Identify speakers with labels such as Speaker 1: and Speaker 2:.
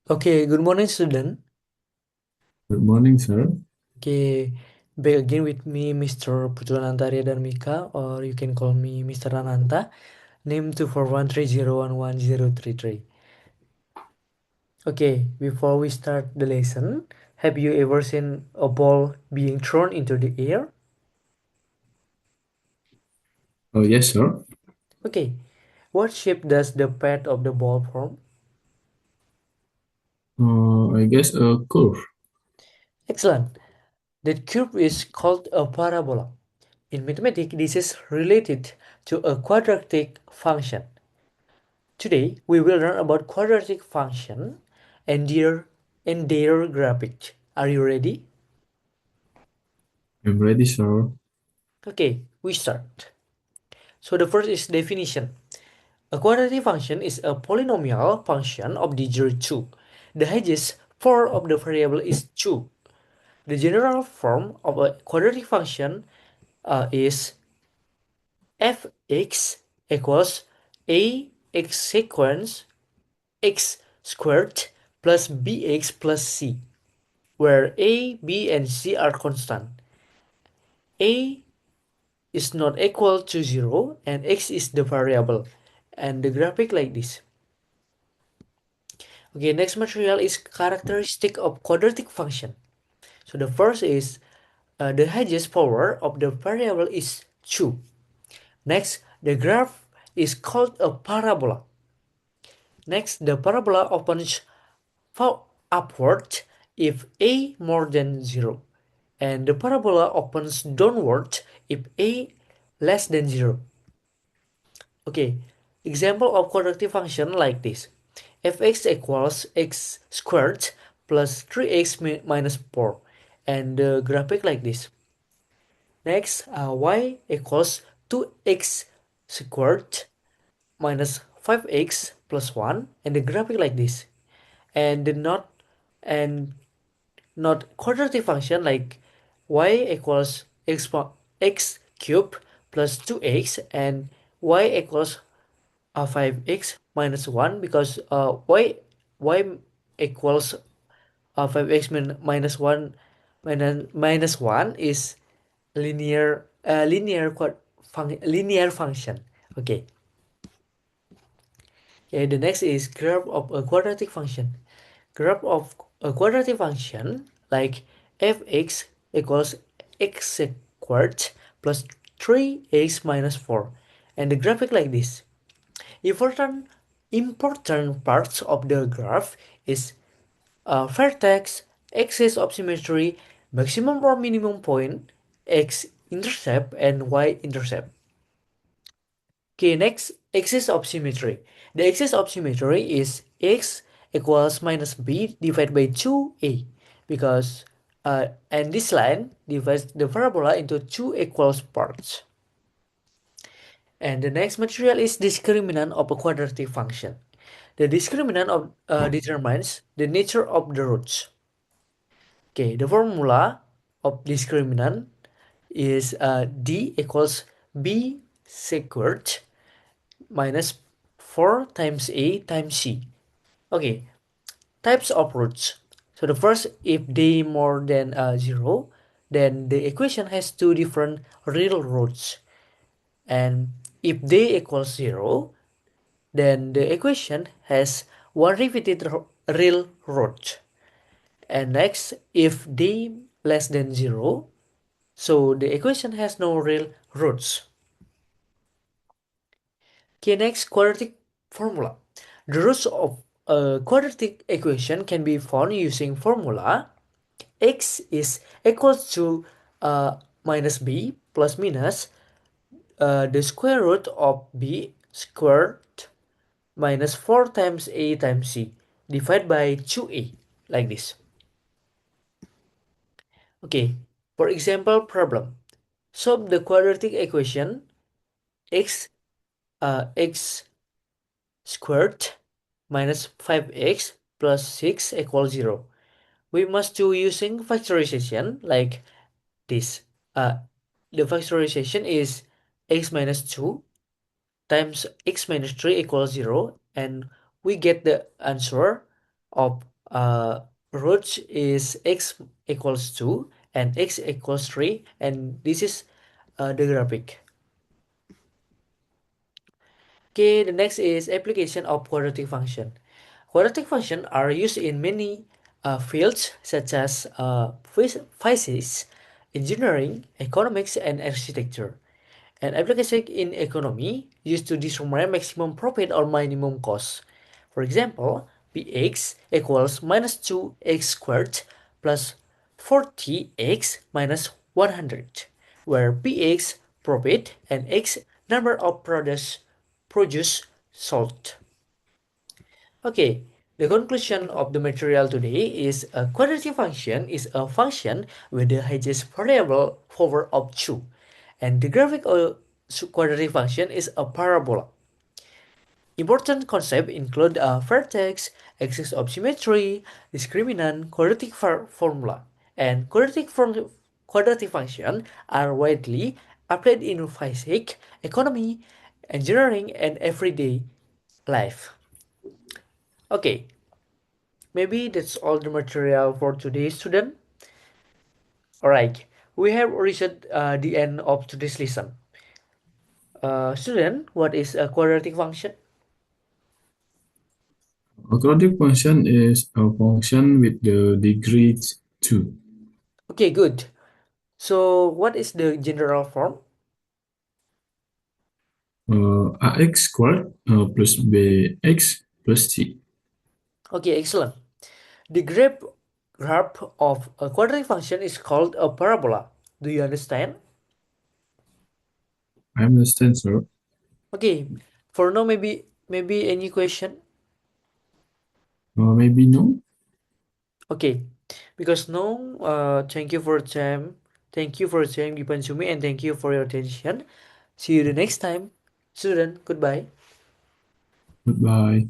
Speaker 1: Okay, good morning, student.
Speaker 2: Good morning, sir.
Speaker 1: Okay, back again with me, Mr. Ananta Arya Dharmika, or you can call me Mr. Ananta, name 24130111033. Okay, before we start the lesson, have you ever seen a ball being thrown into the air?
Speaker 2: Oh, yes, sir.
Speaker 1: Okay, what shape does the path of the ball form?
Speaker 2: I guess a curve.
Speaker 1: Excellent. That curve is called a parabola. In mathematics, this is related to a quadratic function. Today, we will learn about quadratic function and their graphic. Are you ready?
Speaker 2: I'm ready, sir.
Speaker 1: Okay, we start. So the first is definition. A quadratic function is a polynomial function of degree 2. The highest form of the variable is 2. The general form of a quadratic function is fx equals ax sequence x squared plus bx plus c, where a, b, and c are constant. A is not equal to 0 and x is the variable. And the graphic like this. Okay, next material is characteristic of quadratic function. So the first is the highest power of the variable is 2. Next, the graph is called a parabola. Next, the parabola opens upward if a more than 0, and the parabola opens downward if a less than 0. Okay, example of quadratic function like this. Fx equals x squared plus 3x minus 4, and the graphic like this. Next, y equals 2x squared minus 5x plus 1, and the graphic like this. And the and not quadratic function like y equals x cubed plus 2x, and y equals 5x minus 1, because y equals 5x minus 1 minus 1 is linear function. Okay. Okay, the next is graph of a quadratic function. Graph of a quadratic function like fx equals x squared plus 3x minus 4, and the graphic like this. Important important parts of the graph is vertex, axis of symmetry, maximum or minimum point, x-intercept, and y-intercept. Okay, next, axis of symmetry. The axis of symmetry is x equals minus b divided by 2a, because and this line divides the parabola into two equal parts. And the next material is discriminant of a quadratic function. The discriminant determines the nature of the roots. Okay, the formula of discriminant is d equals b squared minus 4 times a times c. Okay, types of roots. So the first, if they more than 0, then the equation has two different real roots. And if they equals 0, then the equation has one repeated real root. And next, if d less than 0, so the equation has no real roots. Okay, next, quadratic formula. The roots of a quadratic equation can be found using formula x is equal to minus b plus minus the square root of b squared minus 4 times a times c divided by 2a, like this. Okay, for example problem. Solve the quadratic equation x x squared minus 5x plus 6 equals 0. We must do using factorization like this. Uh, the factorization is x minus 2 times x minus 3 equals 0, and we get the answer of uh, root is x equals 2 and x equals 3, and this is the graphic. Okay, the next is application of quadratic function. Quadratic functions are used in many fields such as physics, engineering, economics, and architecture. An application in economy used to determine maximum profit or minimum cost. For example, Px equals minus 2x squared plus 40x minus 100, where Px profit and x number of products produced sold. Okay, the conclusion of the material today is a quadratic function is a function with the highest variable power of 2, and the graphic of quadratic function is a parabola. Important concepts include a vertex, axis of symmetry, discriminant, quadratic formula, and quadratic functions are widely applied in physics, economy, engineering, and everyday life. Okay, maybe that's all the material for today, student. Alright, we have reached the end of today's lesson. Student, what is a quadratic function?
Speaker 2: A quadratic function is a function with the degree 2.
Speaker 1: Okay, good. So, what is the general form?
Speaker 2: Ax squared plus bx plus c.
Speaker 1: Okay, excellent. The graph of a quadratic function is called a parabola. Do you understand?
Speaker 2: I understand, sir.
Speaker 1: Okay, for now, maybe any question?
Speaker 2: Maybe no.
Speaker 1: Okay, because no, thank you for time. Thank you for your time given to me, and thank you for your attention. See you the next time. Student, goodbye.
Speaker 2: Goodbye.